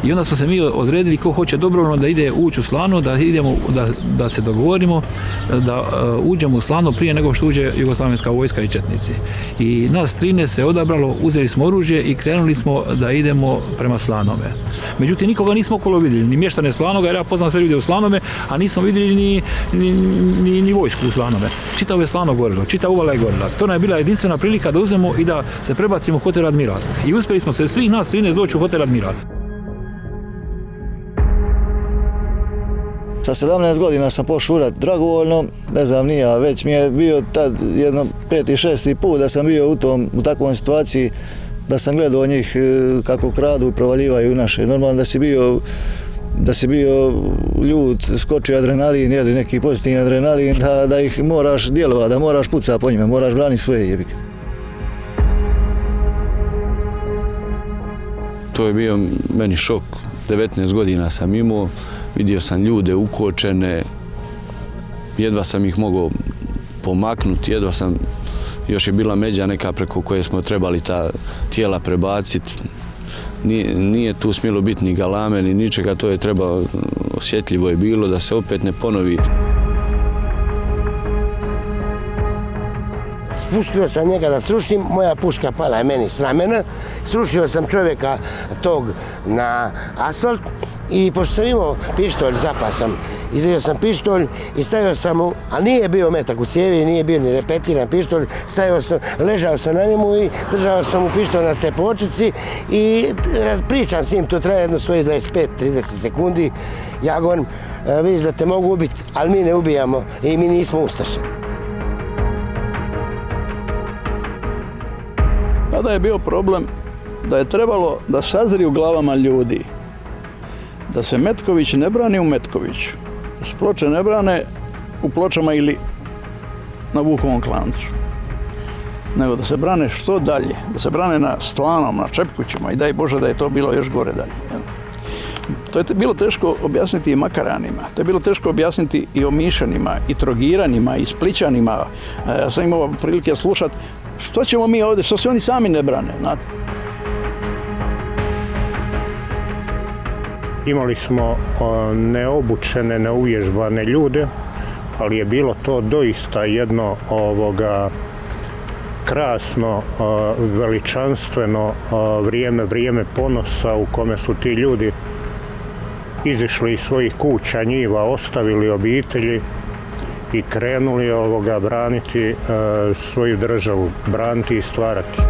I onda smo se mi odredili ko hoće dobrovoljno da ide ući u Slano, da idemo, da se dogovorimo, da uđemo u Slano prije nego što uđe jugoslavenska vojska i četnici. I nas 13 se odabralo, uzeli smo oružje i krenuli smo da idemo prema Slanome. Međutim, nikoga nismo okolo vidjeli, ni mještane Slanoga, jer ja poznam sve ljude u Slanome, a nismo vidjeli ni vojsku u Slanome. Čitavo je Slano gorilo, čitava uvala je gorila. To nam je bila jedinstvena prilika da uzmemo i da se prebacimo u hotel Admiral. I uspjeli smo se svih nas 13 doći u hotel Admiral. Sa 17 godina sam pošao urat dragovoljno, ne znam ni ja, već mi je bio tad jedno 5. 6. put da sam bio u takvoj situaciji, da sam gledao njih kako kradu i provaljivaju naše. Normalno da si bio ljud, skoči adrenalin, jeli neki pozitivni adrenalin, da ih moraš djelovati, da moraš pucati po njima, moraš braniti svoje jebike. To je bio meni šok. 19 godina sam imao, vidio sam ljude ukočene, jedva sam ih mogao pomaknuti, jedva sam, još je bila međa neka preko koje smo trebali ta tijela prebaciti. Nije tu smjelo biti ni galame, ni ničega, to je trebalo, osjetljivo je bilo da se opet ne ponovi. Spustio sam njega da srušim, moja puška pala je meni s ramena, srušio sam čovjeka tog na asfalt i pošto sam imao pištolj, zapasan, izvadio sam pištolj i stavio sam mu, ali nije bio metak u cijevi, nije bio ni repetiran pištolj, ležao sam na njemu i držao sam mu pištolj na stepočici i pričam s njim, to traje jedno svoje 25-30 sekundi. Ja govorim, vidiš da te mogu ubiti, ali mi ne ubijamo i mi nismo ustaše. Tada je bio problem da je trebalo da sazri u glavama ljudi, da se Metković ne brani u Metkoviću, da se Ploče ne brane u Pločama ili na Vukovom Klancu, nego da se brane što dalje, da se brane na Slanom, na Čepkućima i daj Bože da je to bilo još gore dalje. To je bilo teško objasniti i Makaranima, to je bilo teško objasniti i Omišanima, i Trogiranima, i Splićanima. Ja sam imao prilike slušati što ćemo mi ovdje, što se oni sami ne brane, znate. Imali smo neobučene, neuvježbane ljude, ali je bilo to doista jedno krasno, veličanstveno vrijeme ponosa u kome su ti ljudi izišli iz svojih kuća, njiva, ostavili obitelji i krenuli braniti svoju državu, braniti i stvarati.